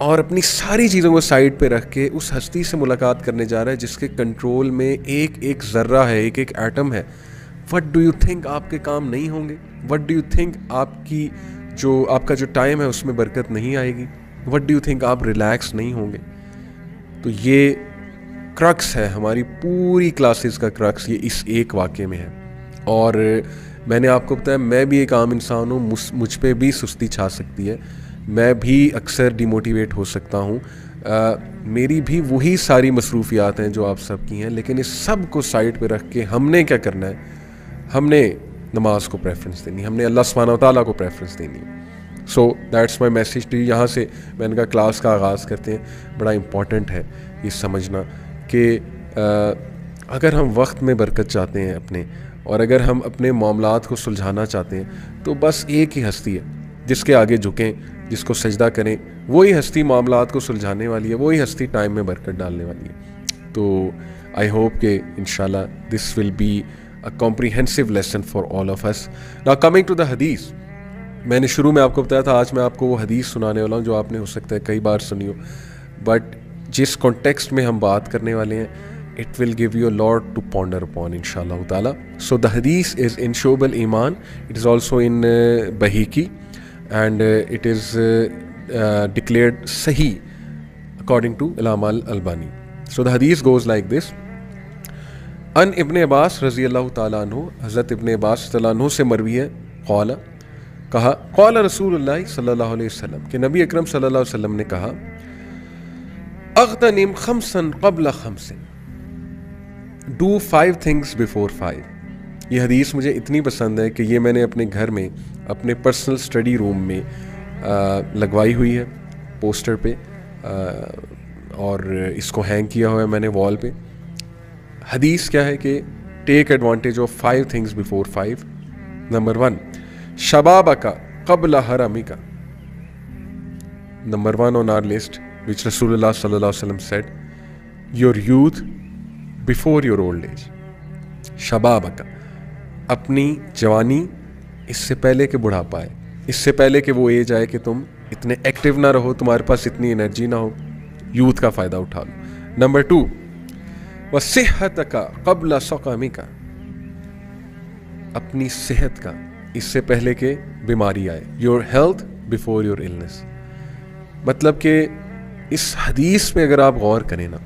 और अपनी सारी चीज़ों को साइड पे रख के उस हस्ती से मुलाकात करने जा रहा है जिसके कंट्रोल में एक एक ज़र्रा है, एक एक एटम है। व्हाट डू यू थिंक आपके काम नहीं होंगे? व्हाट डू यू थिंक आपका जो टाइम है उसमें बरकत नहीं आएगी? व्हाट डू यू थिंक आप रिलैक्स नहीं होंगे? तो ये क्रक्स है, हमारी पूरी क्लासेस का क्रक्स ये इस एक वाक़े में है। और मैंने आपको बताया, मैं भी एक आम इंसान हूँ, मुझ पे भी सुस्ती छा सकती है, मैं भी अक्सर डिमोटिवेट हो सकता हूँ, मेरी भी वही सारी मसरूफियात हैं जो आप सब की हैं। लेकिन इस सब को साइड पे रख के हमने क्या करना है? हमने नमाज को प्रेफरेंस देनी, हमने अल्लाह सुब्हानहू व तआला को प्रेफरेंस देनी है। So that's my message to you. यहाँ से मैंने कहा क्लास का आगाज़ करते हैं। बड़ा इम्पॉर्टेंट है ये समझना कि अगर हम वक्त में बरकत चाहते हैं अपने, और अगर हम अपने मामलात को सुलझाना चाहते हैं, तो बस एक ही हस्ती है जिसके आगे झुकें, जिसको सजदा करें, वही हस्ती मामलात को सुलझाने वाली है, वही हस्ती टाइम में बरकत डालने वाली है। तो आई होप कि इंशाल्लाह this will be a comprehensive lesson for all of us. Now coming to the हदीस, मैंने शुरू में आपको बताया था आज मैं आपको वो हदीस सुनाने वाला हूँ जो आपने हो सकता है कई बार सुनी हो, बट जिस कॉन्टेक्स्ट में हम बात करने वाले हैं, it will give you a lot to ponder upon inshallah ta'ala. So the hadith is in Shu'ab al-Iman, it is also in Bahiki, and it is declared Sahih according to Imam al-Albani. So the hadith goes like this: An Ibn Abbas रज़ियल्लाहु ta'ala anhu, हज़रत इब्न अब्बास रज़ियल्लाहु अन्हु से मरवी है, क़ाला, कहा, क़ाला रसूलुल्लाह सल्लल्लाहु अलैहि वसल्लम, कि नबी अकरम सल्लल्लाहु अलैहि वसल्लम ने कहा, अग़्तनिम ख़म्सन क़ब्ल ख़म्सिन, डू 5 थिंग्स बिफोर 5। ये हदीस मुझे इतनी पसंद है कि ये मैंने अपने घर में, अपने पर्सनल स्टडी रूम में लगवाई हुई है पोस्टर पे, और इसको हैंग किया हुआ है मैंने वॉल पे। हदीस क्या है कि take advantage of 5 things before 5। Number 1, शबाबका क़ब्ल हरमिका। Number 1 on our list which रसूलुल्लाह सल्लल्लाहु अलैहि वसल्लम said, your youth before your old age. शबाबका, अपनी जवानी इससे पहले कि बुढ़ापा आए, इससे पहले कि वो एज आए कि तुम इतने एक्टिव ना रहो, तुम्हारे पास इतनी एनर्जी ना हो, यूथ का फ़ायदा उठा लो। नंबर 2, व सेहतका क़ब्ल सक़मिका, अपनी सेहत का इससे पहले कि बीमारी आए, your health before your illness. मतलब कि इस हदीस पे अगर आप गौर करें ना,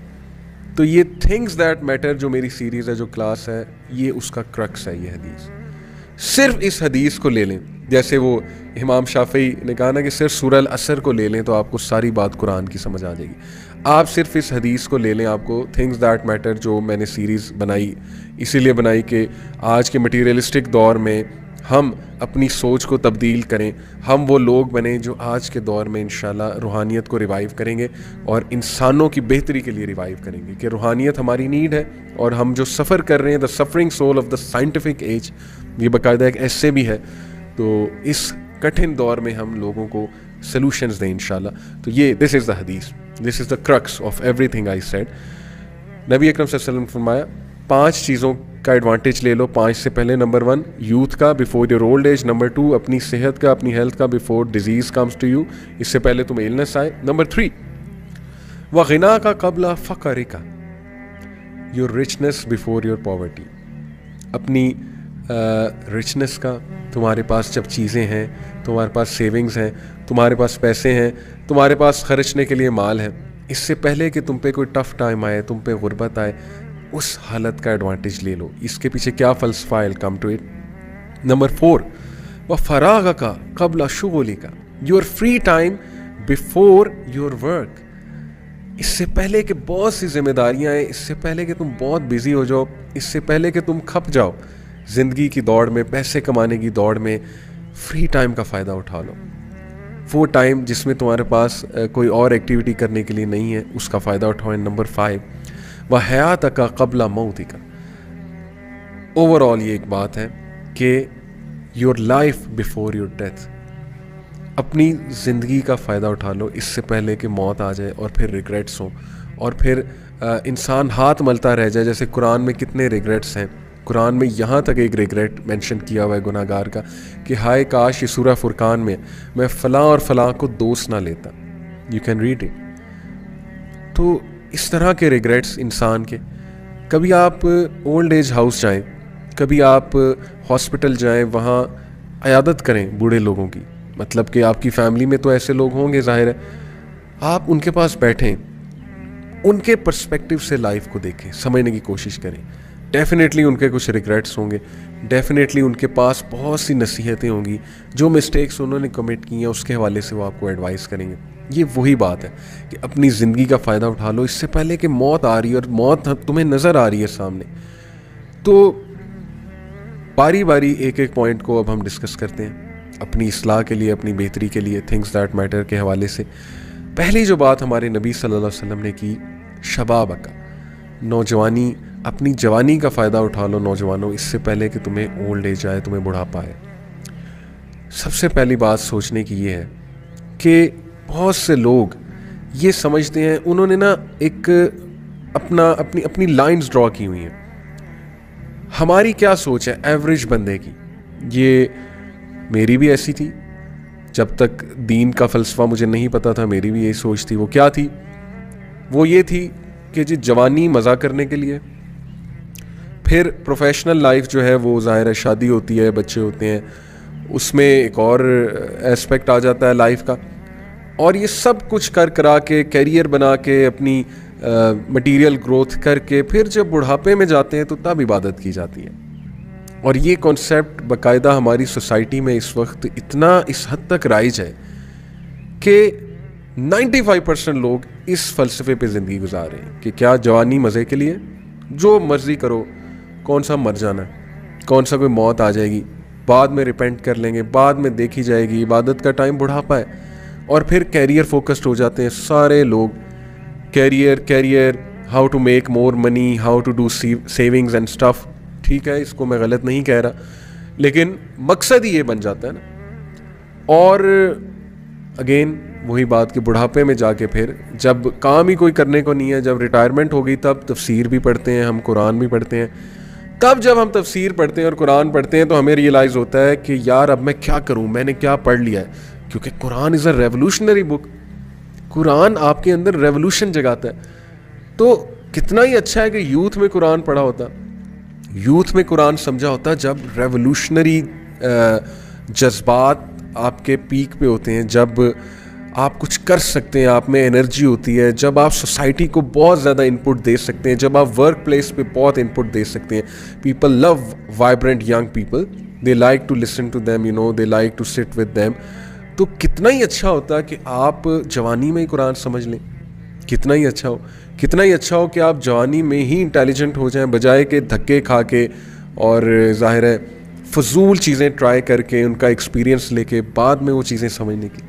तो ये थिंग्स दैट मैटर जो मेरी सीरीज़ है, जो क्लास है, ये उसका क्रक्स है ये हदीस। सिर्फ इस हदीस को ले लें, जैसे वो इमाम शाफी ने कहा ना कि सिर्फ सूरह अल असर को ले लें तो आपको सारी बात कुरान की समझ आ जाएगी। आप सिर्फ इस हदीस को ले लें, आपको थिंग्स दैट मैटर जो मैंने सीरीज़ बनाई इसीलिए बनाई कि आज के मटीरियलिस्टिक दौर में हम अपनी सोच को तब्दील करें, हम वो लोग बने जो आज के दौर में इंशाल्लाह रूहानियत को रिवाइव करेंगे और इंसानों की बेहतरी के लिए रिवाइव करेंगे। कि रूहानियत हमारी नीड है, और हम जो सफ़र कर रहे हैं, the suffering soul of the scientific age, ये बाकायदा एक ऐसे भी है। तो इस कठिन दौर में हम लोगों को सलूशंस दें इंशाल्लाह। तो ये दिस इज़ द हदीस, this is the crux of everything I said. नबी अकरम सल्लल्लाहु अलैहि वसल्लम ने फरमाया, 5 चीज़ों का एडवांटेज ले लो 5 से पहले। नंबर 1, यूथ का before your old age. Number 2, अपनी सेहत का, अपनी हेल्थ का before disease comes to you, इससे पहले तुम्हें इलनेस आए। नंबर 3, व गिना का क़ब्ल फ़क़र का, your richness before your poverty. अपनी रिचनेस का, तुम्हारे पास जब चीज़ें हैं, तुम्हारे पास सेविंग्स हैं, तुम्हारे पास पैसे हैं, तुम्हारे पास खर्चने के लिए माल है, इससे पहले कि तुम पे कोई टफ़ टाइम आए, तुम पे गुर्बत आए, उस हालत का एडवांटेज ले लो। इसके पीछे क्या फ़लसफ़ा है, कम टू इट। नंबर 4, व फ़राग़ का क़ब्ल शुग़ुली का, your free time before your work. इससे पहले कि बहुत सी जिम्मेदारियाँ हैं, इससे पहले कि तुम बहुत बिजी हो जाओ, इससे पहले कि तुम खप जाओ ज़िंदगी की दौड़ में, पैसे कमाने की दौड़ में, फ्री टाइम का फ़ायदा उठा लो। वो टाइम जिसमें तुम्हारे पास कोई और एक्टिविटी करने के लिए नहीं है, उसका फ़ायदा उठाओ। नंबर 5, व हयात का क़ब्ल मौत का। ओवरऑल ये एक बात है कि your life before your death, अपनी ज़िंदगी का फ़ायदा उठा लो इससे पहले कि मौत आ जाए और फिर रिग्रेट्स हों, और फिर इंसान हाथ मलता रह जाए। जैसे कुरान में कितने रिग्रेट्स हैं, कुरान में यहाँ तक एक रिग्रेट मेंशन किया हुआ है गुनाहगार का कि हाय काश ये सूरह फुरकान में मैं फ़लाँ और फ़लाँ को दोस्त ना लेता, यू कैन रीड इट। तो इस तरह के रिग्रेट्स इंसान के, कभी आप ओल्ड एज हाउस जाएं, कभी आप हॉस्पिटल जाएं, वहाँ अयादत करें बूढ़े लोगों की, मतलब कि आपकी फैमिली में तो ऐसे लोग होंगे, जाहिर है, आप उनके पास बैठें, उनके पर्सपेक्टिव से लाइफ को देखें, समझने की कोशिश करें। डेफिनेटली उनके कुछ रिग्रेट्स होंगे, डेफिनेटली उनके पास बहुत सी नसीहतें होंगी, जो मिस्टेक्स उन्होंने कमिट की हैं उसके हवाले से वो आपको एडवाइस करेंगे। ये वही बात है कि अपनी ज़िंदगी का फ़ायदा उठा लो इससे पहले कि मौत आ रही है, और मौत तुम्हें नज़र आ रही है सामने। तो बारी बारी एक एक पॉइंट को अब हम डिस्कस करते हैं अपनी इस्लाह के लिए, अपनी बेहतरी के लिए, थिंग्स दैट मैटर के हवाले से। पहली जो बात हमारे नबी सल्लल्लाहु अलैहि वसल्लम ने की, शबाब का, नौजवानी, अपनी जवानी का फ़ायदा उठा लो नौजवानों, इससे पहले कि तुम्हें ओल्ड एज आए, तुम्हें बुढ़ापा आए। सबसे पहली बात सोचने की ये है कि बहुत से लोग ये समझते हैं, उन्होंने ना एक अपनी लाइंस ड्रॉ की हुई हैं। हमारी क्या सोच है एवरेज बंदे की, ये मेरी भी ऐसी थी, जब तक दीन का फ़लसफ़ा मुझे नहीं पता था मेरी भी यही सोच थी। वो क्या थी? वो ये थी कि जी जवानी मज़ा करने के लिए, फिर प्रोफेशनल लाइफ जो है वो ज़ाहिर है शादी होती है, बच्चे होते हैं, उसमें एक और एस्पेक्ट आ जाता है लाइफ का, और ये सब कुछ कर करा के कैरियर बना के अपनी मटेरियल ग्रोथ करके फिर जब बुढ़ापे में जाते हैं तो तब इबादत की जाती है। और ये कॉन्सेप्ट बाकायदा हमारी सोसाइटी में इस वक्त इतना इस हद तक राइज है कि 95% लोग इस फ़लसफ़े पे ज़िंदगी गुजार रहे हैं कि क्या जवानी मज़े के लिए, जो मर्ज़ी करो, कौन सा मर जाना है, कौन सा कोई मौत आ जाएगी, बाद में रिपेंट कर लेंगे, बाद में देखी जाएगी, इबादत का टाइम बुढ़ापा है। और फिर कैरियर फोकस्ड हो जाते हैं सारे लोग, career, how to make more money, how to do savings and stuff. ठीक है, इसको मैं गलत नहीं कह रहा, लेकिन मकसद ही ये बन जाता है ना। और अगेन वही बात कि बुढ़ापे में जाके फिर जब काम ही कोई करने को नहीं है, जब रिटायरमेंट हो गई, तब तफसीर भी पढ़ते हैं हम, कुरान भी पढ़ते हैं। तब जब हम तफसीर पढ़ते हैं और कुरान पढ़ते हैं तो हमें रियलाइज़ होता है कि यार अब मैं क्या करूं, मैंने क्या पढ़ लिया है। क्योंकि Quran is a revolutionary book, Quran आपके अंदर रेवोल्यूशन जगाता है। तो कितना ही अच्छा है कि यूथ में कुरान पढ़ा होता, यूथ में कुरान समझा होता, जब रेवोल्यूशनरी जज्बात आपके पीक पे होते हैं, जब आप कुछ कर सकते हैं, आप में एनर्जी होती है, जब आप सोसाइटी को बहुत ज़्यादा इनपुट दे सकते हैं, जब आप वर्क प्लेस पे बहुत इनपुट दे सकते हैं। People love vibrant young people, they like to listen to them, you know, they like to sit with them. तो कितना ही अच्छा होता कि आप जवानी में ही कुरान समझ लें, कितना ही अच्छा हो, कितना ही अच्छा हो कि आप जवानी में ही इंटेलिजेंट हो जाएं, बजाय के धक्के खा के और ज़ाहिर है फजूल चीज़ें ट्राई करके, उनका एक्सपीरियंस लेके बाद में वो चीज़ें समझने की।